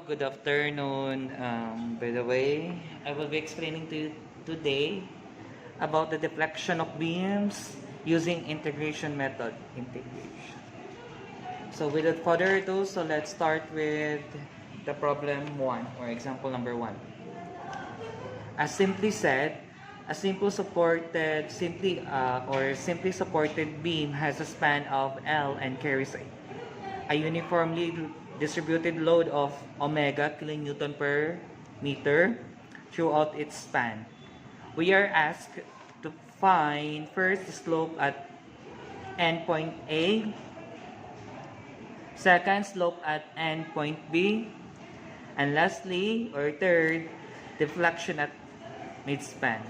Good afternoon. By the way, I will be explaining to you today about the deflection of beams using integration method. So without further ado, let's start with the problem 1 or example number 1. As simply said, a simply supported beam has a span of L and carries a uniformly distributed load of omega kilonewton per meter throughout its span. We are asked to find first the slope at endpoint A, second slope at endpoint B, and lastly or third deflection at midspan.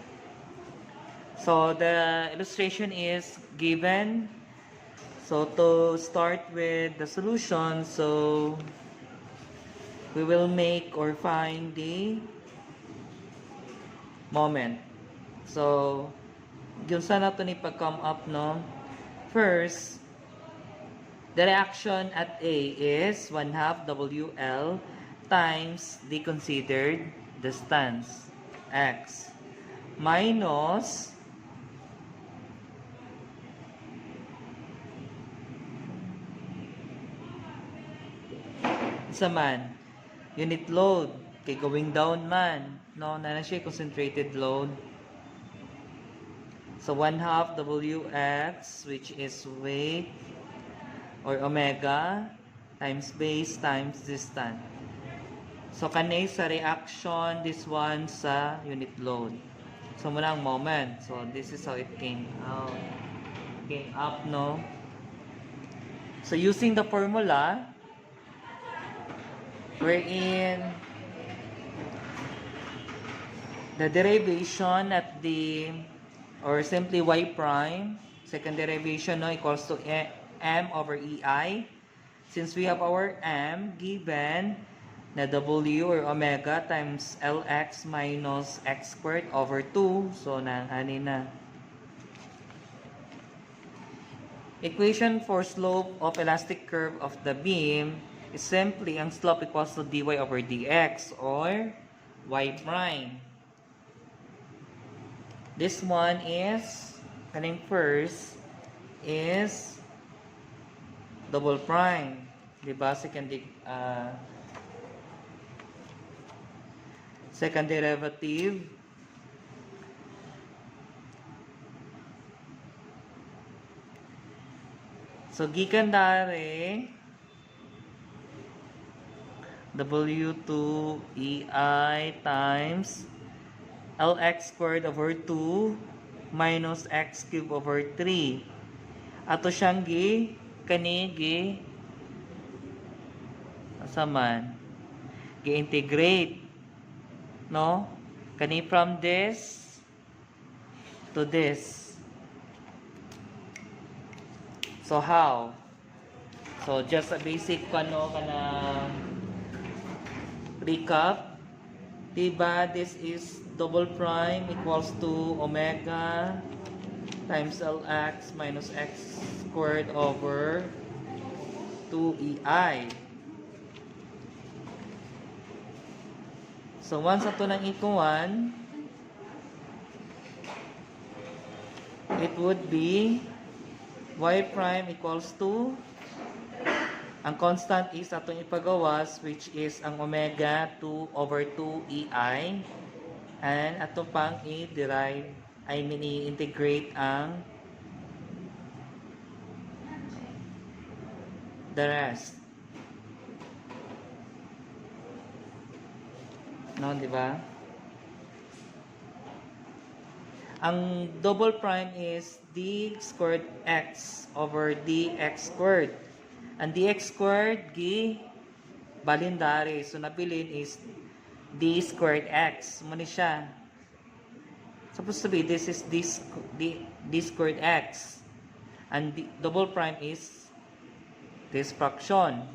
So the illustration is given. So to start with the solution, so we will make or find the moment. So yun sana ito ni pag-come up, no? First, the reaction at A is 1/2 WL times the considered distance X minus isa man unit load kay going down man, no, na siya concentrated load. So 1/2 Wx, which is weight or omega times base times distance. So kanay sa reaction, this one sa unit load. So muna ang moment. So this is how it came out. Came up, no? So using the formula wherein the derivation at the or simply y prime, second derivation, no, equals to m over ei. Since we have our m given na w or omega times lx minus x squared over 2, so ano na. Equation for slope of elastic curve of the beam is simply ang slope equals to dy over dx or y prime. This one is, kaning first is double prime. Diba? Second derivative. So, gikan dari W2 EI times LX squared over 2 minus X cubed over 3. Ato siyang gi-integrate, no? Kani from this to this. So how? So just a basic recap. Diba, this is double prime equals to omega times Lx minus x squared over 2ei. So once ito nang ikuan, it would be y prime equals to, ang constant is atong ipagawas, which is ang omega 2 over 2 ei, and ato pang i-derive, i-integrate ang the rest. No, di ba? Ang double prime is d squared x over dx squared. Ang dx squared balindari. So nabilin is d squared x. Muna siya. Supposed to be this is d squared x. And the double prime is this fraction.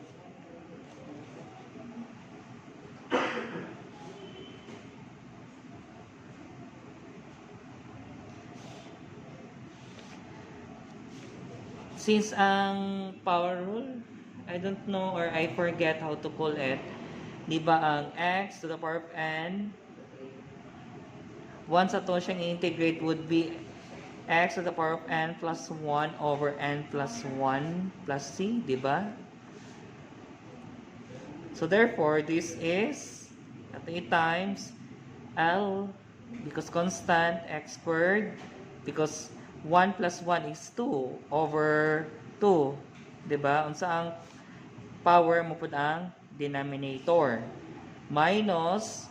Since ang power rule, I don't know or I forget how to call it. Di ba ang x to the power of n, once ato siyang integrate would be x to the power of n plus 1 over n plus 1 plus c, di ba? So therefore, this is at a times L, because constant, x squared, because 1 plus 1 is 2 over 2. Diba? Unsa ang power mo pud ang denominator. Minus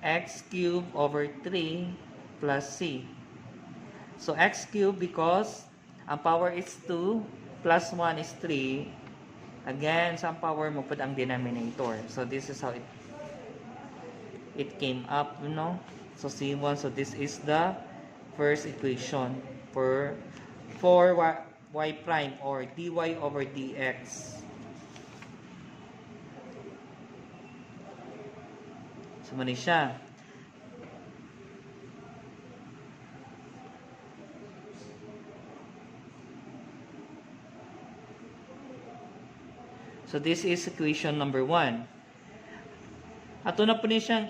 x cubed over 3 plus c. So x cubed because ang power is 2 plus 1 is 3. Again, sa power mo pud ang denominator. So this is how it came up, you know. So C1, so this is the first equation for y prime or dy over dx. So mali siya. So this is equation number 1. Ato na po niya siyang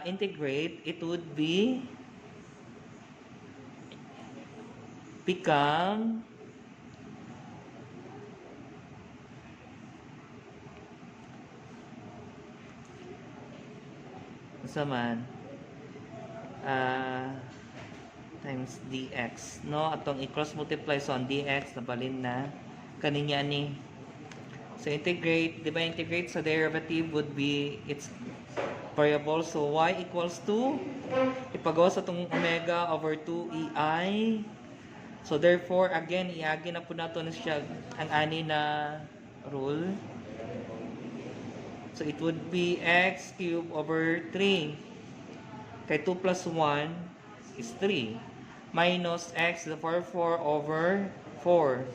integrate, it would be become times dx, no? Atong i-cross multiply so ang dx nabalin na kaninya ni. So integrate, di ba integrate sa derivative would be its variable. So y equals to, ipagawa sa itong omega over 2ei. So therefore, again, iagi na po nato na siya ang ani na rule. So it would be x cubed over 3. Kay 2 plus 1 is 3. Minus x to the power 4 over 4.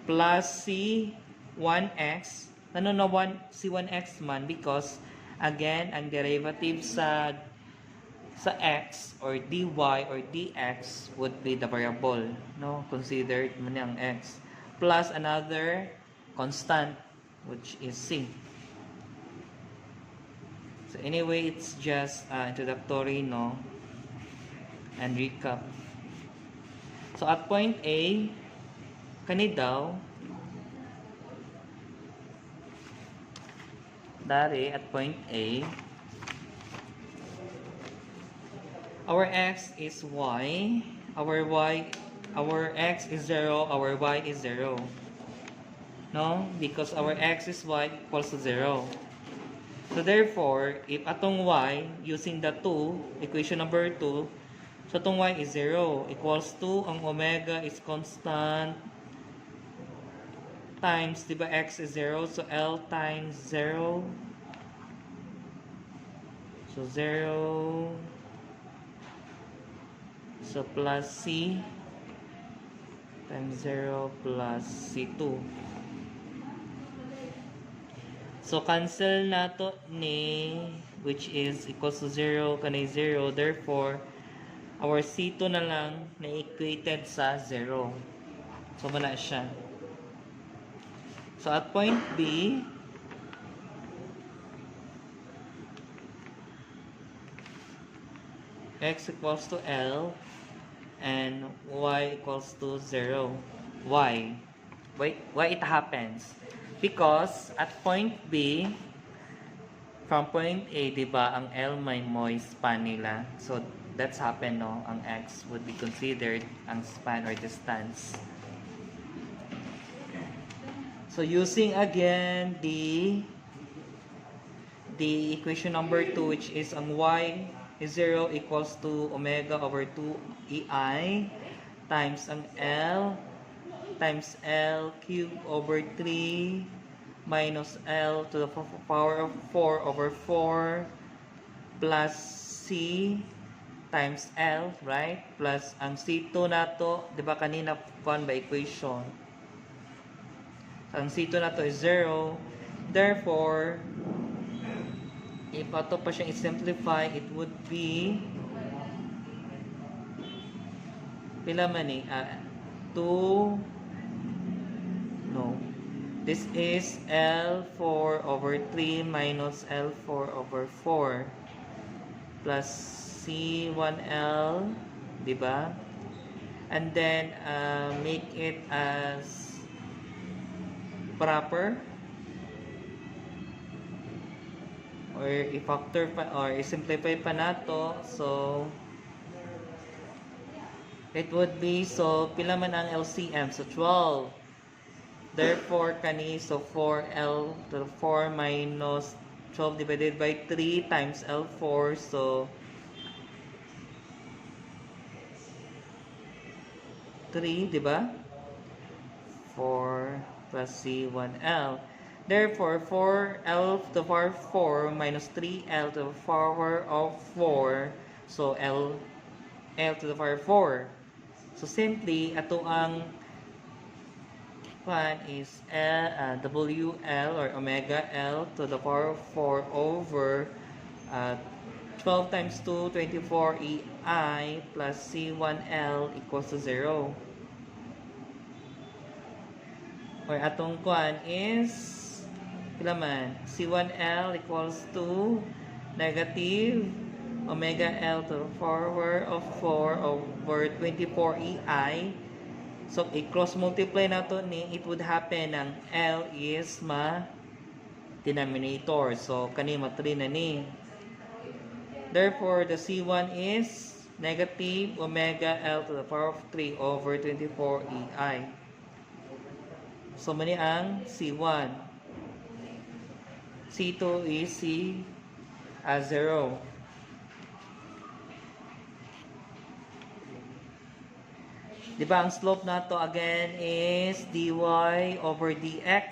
Plus c 1x, ano na 1x man because again ang derivative sa x or dy or dx would be the variable, no, considered man ang x plus another constant which is c. So anyway, it's just introductory, no, and recap. So at point A, kani daw dari at point A, our x is y, our x is 0, our y is 0. No? Because our x is y equals to 0. So therefore, if atong y, using the 2, equation number 2, so atong y is 0, equals to, ang omega is constant, times, di ba x is 0, so L times 0, so 0, so plus C times 0 plus C2. So cancel nato ni, which is equals to 0, kanay 0, therefore our C2 na lang na equated sa 0. So wala siya. So at point B, x equals to L and y equals to 0. Why it happens? Because at point B, from point A, di ba, ang L may moist span nila. So that's happened, no? Ang x would be considered ang span or distance. So using again the equation number 2, which is ang y is 0 equals to omega over 2 ei times ang L times L cubed over 3 minus L to the power of 4 over 4 plus C times L, right? Plus ang C2 nato, di ba kanina kuan ba equation? Ang C2 na to is 0. Therefore, if ato pa siyang i-simplify, it would be pila man eh? 2 no. This is L4 over 3 minus L4 over 4 plus C1L, di ba? And then make it as proper, or i-factor pa or i-simplify pa nato. So it would be, so pila man ang LCM? So 12. Therefore, kani, so 4L to the 4 minus 12 divided by 3 times L4. So, 3, di ba? 4 plus C1L. Therefore, 4L to the power 4 minus 3L to the power of 4. So, L to the power 4. So, simply, ato ang one is WL or omega L to the power of 4 over 12 times 2, 24 EI plus C1L equals to 0. Or atong kwan is kilaman, C1L equals to negative omega L to the power of 4 over 24 EI. So, i-cross multiply na to ni, it would happen ang L is denominator. So, kanima 3 na ni. Therefore, the C1 is negative omega L to the power of 3 over 24 EI. So, mani ang C1. C2 is 0. Diba, ang slope na to again is dy over dx.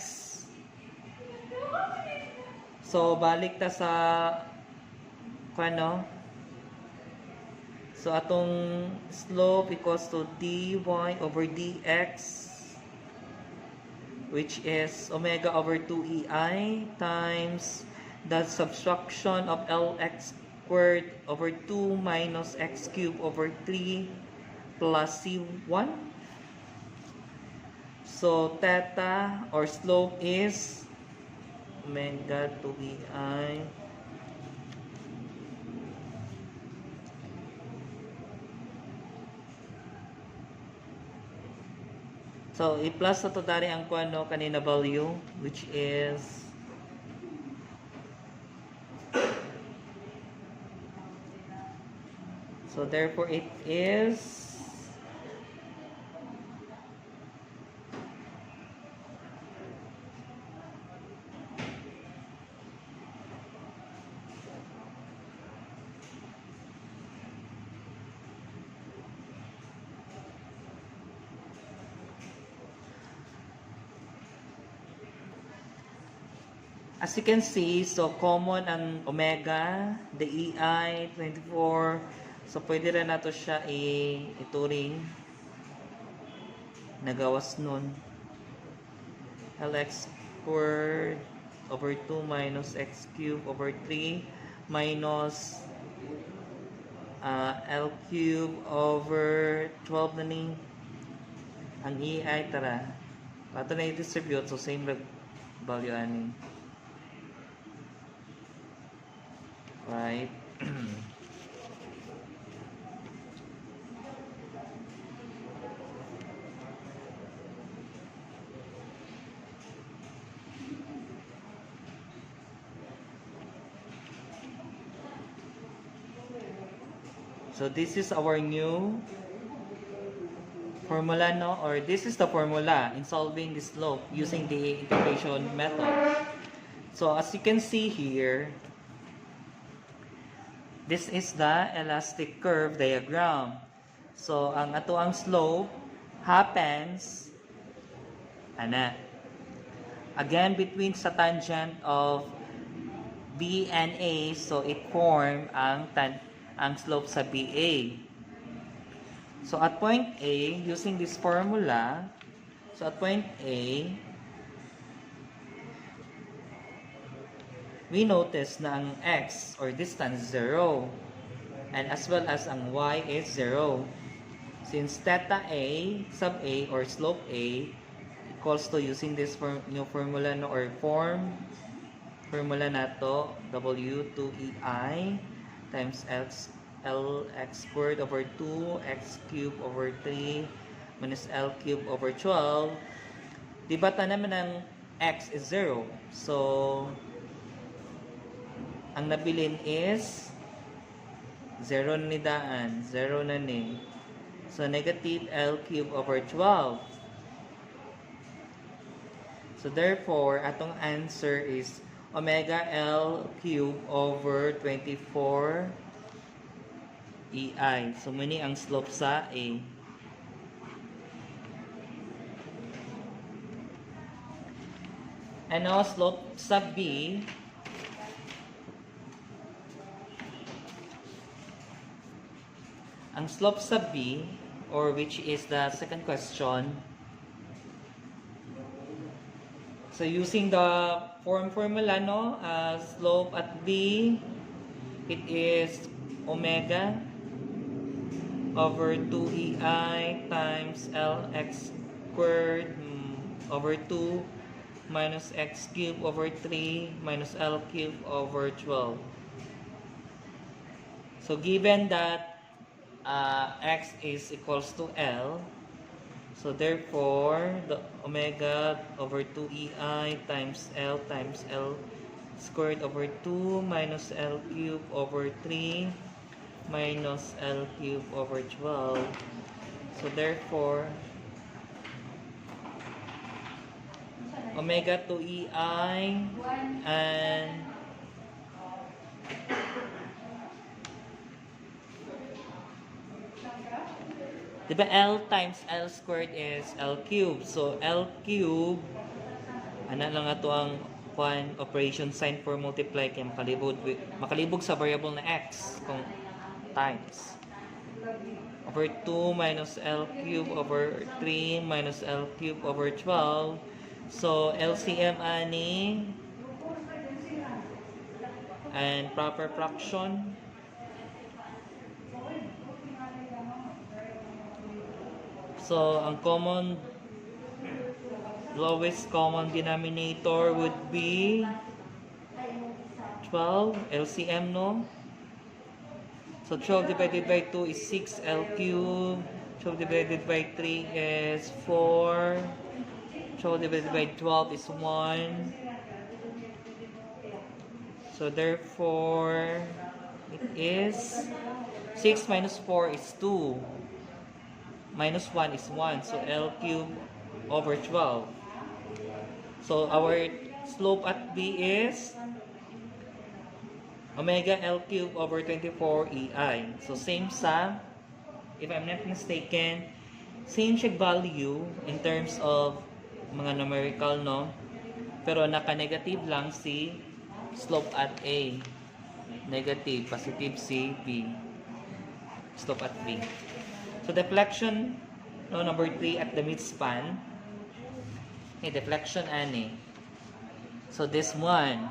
So, balik ta sa kano? So, atong slope equals to dy over dx, which is omega over 2ei times the subtraction of lx squared over 2 minus x cubed over 3 plus C1. So, theta or slope is omega 2ei so, i-plus na to dari ang kuano kanina value, which is so therefore it is as you can see, so common ang omega, the EI, 24. So, pwede rin nato siya ituring. Nagawas nun. Lx squared over 2 minus x cubed over 3 minus L cubed over 12 na ni. Ang EI, tara. Pato na i-distribute, so same value ani. Right? So this is our new formula, no? Or this is the formula in solving this slope using the integration method. So as you can see here, this is the elastic curve diagram. So, ang ato ang slope happens again between sa tangent of B and A. So, it form ang slope sa BA. So, at point A, using this formula, so at point A, we notice na ang x or distance 0 and as well as ang y is 0. Since theta A sub A or slope A equals to using this new formula no, or formula na to, W2EI times LX squared over 2 x cubed over 3 minus L cubed over 12. Diba naman ng x is 0. So, ang nabilin is 0 ni daan. 0 na ni. So, negative L cubed over 12. So, therefore, atong answer is omega L cubed over 24 EI. So, muni ang slope sa A. And now, slope sa B. Ang slope sa B, or which is the second question. So, using the formula, no, slope at B, it is omega over 2EI times LX squared over 2 minus x cubed over 3 minus L cubed over 12. So, given that x is equals to L, so therefore, the omega over 2EI times L squared over 2 minus L cubed over 3 minus L cubed over 12. So therefore, omega 2EI and diba L times L squared is L cubed. So, L cubed, ano lang ito ang operation sign for multiply kaya makalibog sa variable na x kung times. Over 2 minus L cubed over 3 minus L cubed over 12. So, LCM ani and proper fraction. So, ang lowest common denominator would be 12, LCM, no? So, 12 divided by 2 is 6 L cubed. 12 divided by 3 is 4. 12 divided by 12 is 1. So, therefore, it is 6 minus 4 is 2. Minus 1 is 1. So, L cubed over 12. So, our slope at B is omega L cubed over 24 EI. So, same sa, if I'm not mistaken, same siya value in terms of mga numerical, no? Pero naka-negative lang si slope at A. Negative, positive si B. Slope at B. So, deflection, no, number 3 at the midspan. Okay, deflection ani. So, this one,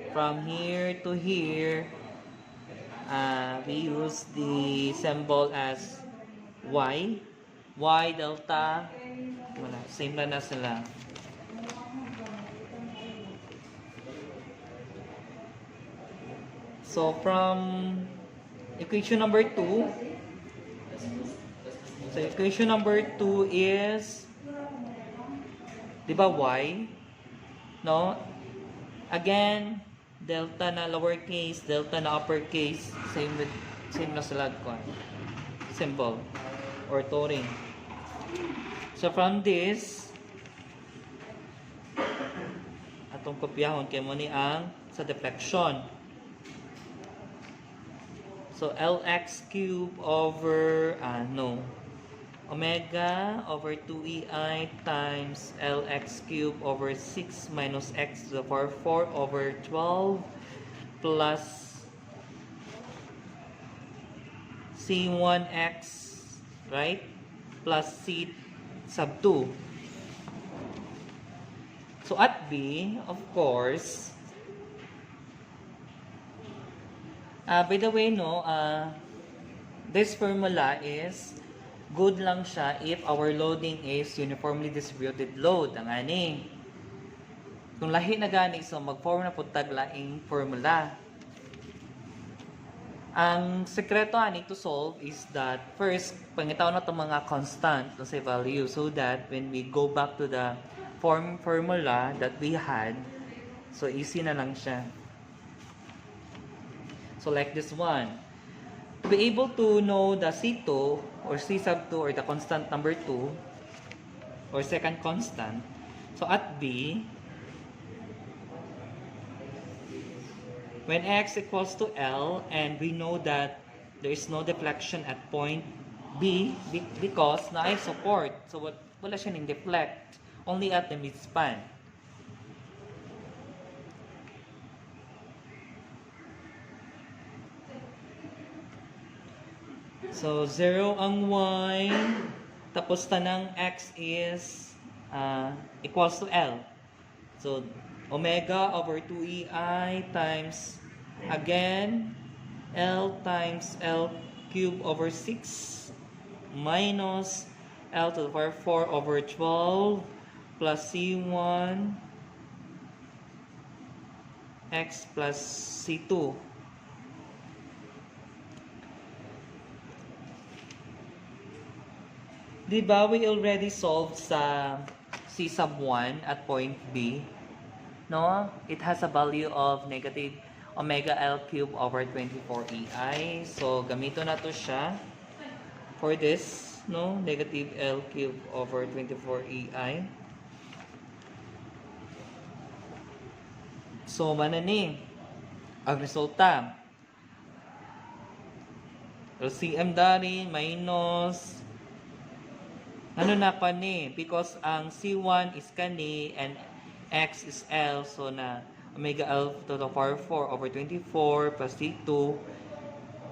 from here to here, we use the symbol as Y. Y, delta, wala, same lang na sila. So, from equation number 2, so, equation number 2 is, di ba, y? No? Again, delta na lowercase, delta na uppercase, same na sila ko. Symbol or turing. So, from this, atong kopyahon kay mo ni ang sa deflection. So, LX cube over, omega over 2EI times LX cube over 6 minus x to the power 4 over 12 plus C1x, right? Plus C sub 2. So, at B, of course, by the way, no, this formula is good lang siya if our loading is uniformly distributed load. Ang ani. Kung lahi na gani, so mag-form na po taglaing formula. Ang sekreto ani to solve is that first, pangitaw na itong mga constant to say value so that when we go back to the formula that we had, so easy na lang siya. So like this one. To be able to know the C2 or C sub 2 or the constant number 2 or second constant, so at B, when x equals to L and we know that there is no deflection at point B because na ay support, so wala siya ning deflect, only at the midspan. So, 0 ang y, tapos tanang x is equals to L. So, omega over 2ei times, again, L times L cube over 6 minus L to the power 4 over 12 plus C1 x plus C2. Diba we already solved sa C sub 1 at point B? No? It has a value of negative omega L cube over 24ei. So, gamito na to siya for this, no? Negative L cube over 24ei. So, manani ang resulta. LCM dari minus ano na pa ni? Because ang C1 is kani and X is L. So na omega L to the power 4 over 24 plus C2.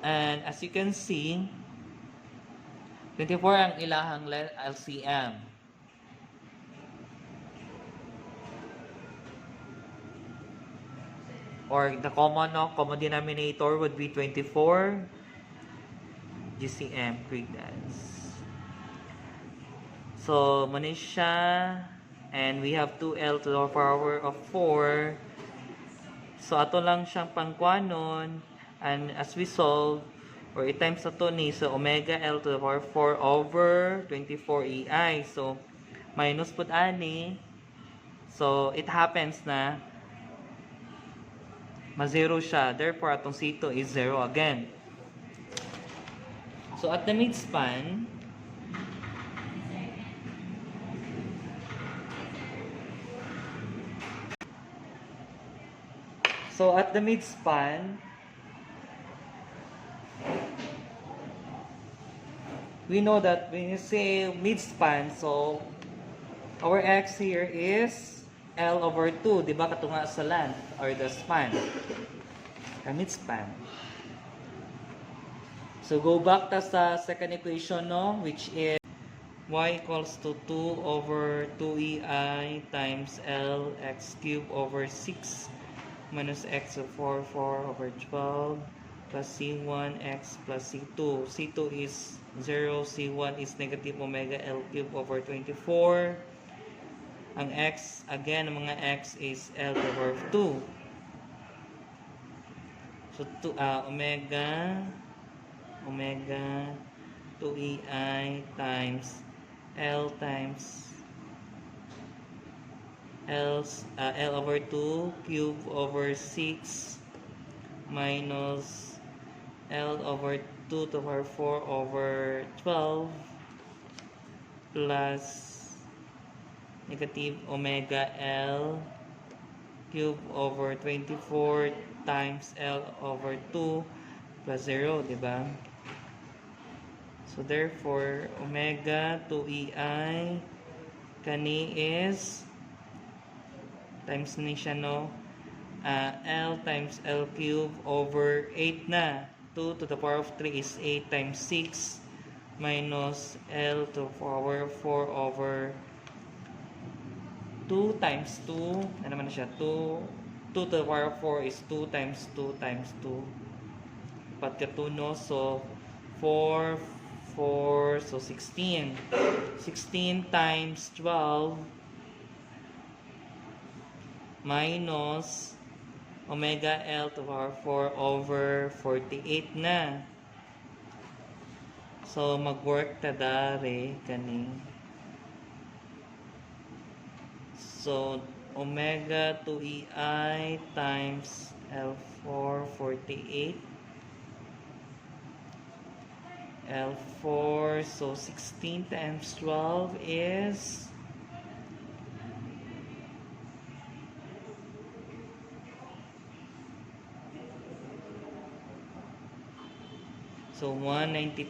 And as you can see, 24 ang ilahang LCM. Or the common denominator would be 24 GCM credence. So, manis siya, and we have 2L to the power of 4. So, ato lang siyang pangkwanon, and as we solve, or i-times ato ni, so omega L to the power 4 over 24ei. So, minus put ani. So, it happens na ma-0 siya. Therefore, atong C2 is 0 again. So, at the midspan, we know that when you say midspan, so our x here is L over 2, di ba katunga sa length or the span, midspan. So go back ta sa second equation, no, which is y equals to 2 over 2ei times L x cube over 6 minus x of 4 over 12 plus C1 x plus C2. C2 is 0, C1 is negative omega L cube over 24. Ang x, again, ang mga x is L to the power of 2. So, omega 2ei times L L over 2 cube over 6 minus L over 2 to the power 4 over 12 plus negative omega L cube over 24 times L over 2 plus 0, diba? So therefore, omega 2ei kani is times ni siya, no? L times L cube over 8 na. 2 to the power of 3 is 8 times 6 minus L to the power of 4 over 2 times 2. Ano naman na siya? 2 to the power of 4 is 2 times 2 times 2. Pagkatuno, so 4 4, so 16. 16 times 12 minus omega L to the power 4 over 48 na. So, mag-work ta dari kani. So, omega 2EI times L4 48. L4, so 16 times 12 is so 192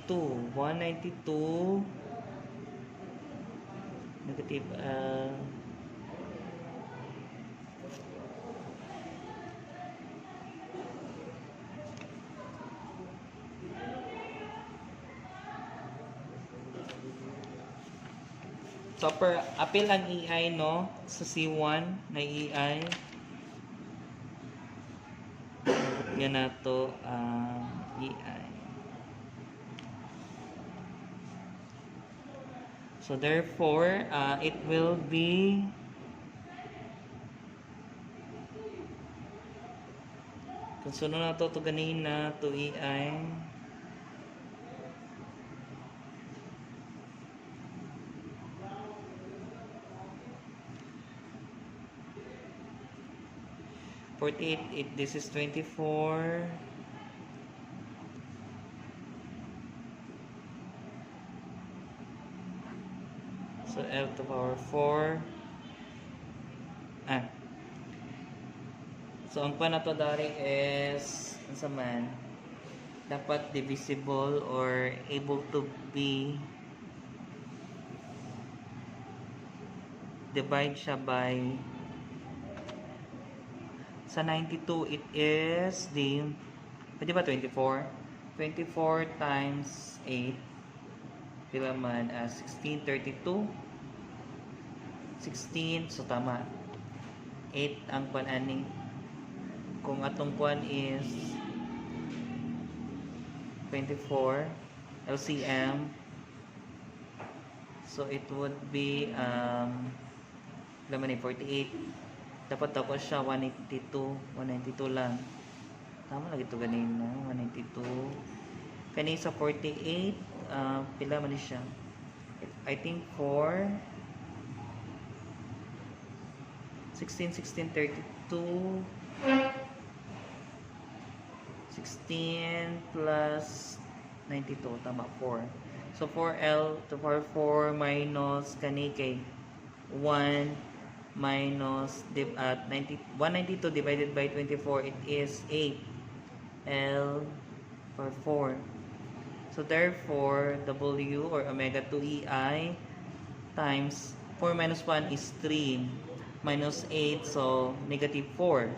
negative so per apil ang EI no sa C1 na EI yan na to EI. So therefore, it will be kung sunod na to ganina to EI this is 24. So L to the power 4. So ang pa na to dari is sa man dapat divisible or able to be divide siya by sa 92 it is the pwede ba 24 times 8 di ba man 1632 16 so tama 8 ang pan-ani kung atong kuan is 24 LCM so it would be laman 48 dapat tapos siya 192 lang tama lang ito ganina 192 kanina sa 48 pila man siya I think 4 16 32 16 plus 92 tama 4 so 4L to power 4 minus kani kay 1 minus 192 divided by 24 it is 8 L for 4 so therefore W or omega 2EI times 4 minus 1 is 3 minus 8 so negative 4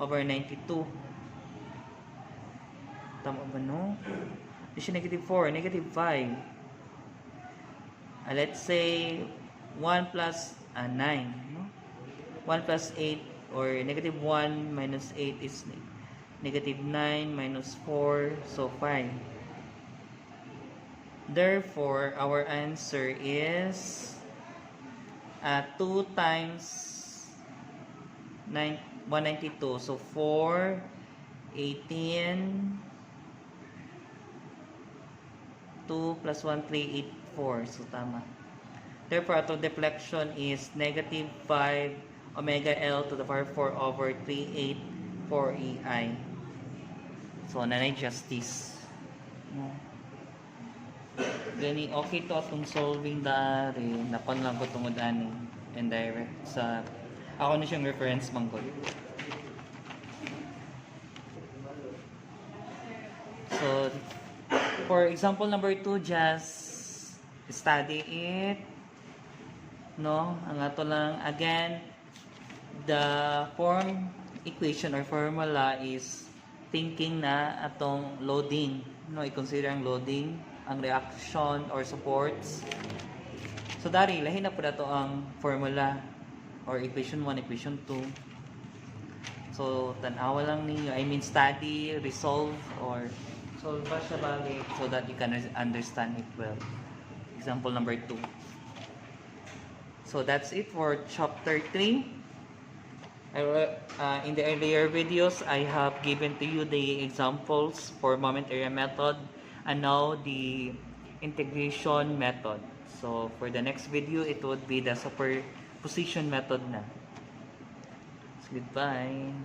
over 92 tama ba no? Di siya negative 4 negative 5 let's say 1 plus 9 no? 1 plus 8 or negative 1 minus 8 is negative 9 minus 4 so 5 therefore our answer is 2 times 192 so 4 18 2 plus 1 3 8 4 so tama therefore, our deflection is negative 5 omega L to the power 4 over 3/8 4EI. So, nanay justice. No? Gani, okay to atong solving dari. Napon lang ko tungod ani. And direct sa... Ako na siyang reference manggol. So, for example number 2, just study it. No, ang ato lang again the form equation or formula is thinking na atong loading no i-consider ang loading ang reaction or supports so dari lahi na po dato ang formula or equation 1 equation 2 so tan-awa lang ninyo I mean study resolve or Solve ba siya balik so that you can understand it well. Example number 2. So that's it for chapter 3. In the earlier videos, I have given to you the examples for moment area method and now the integration method. So for the next video, it would be the superposition method na. So goodbye.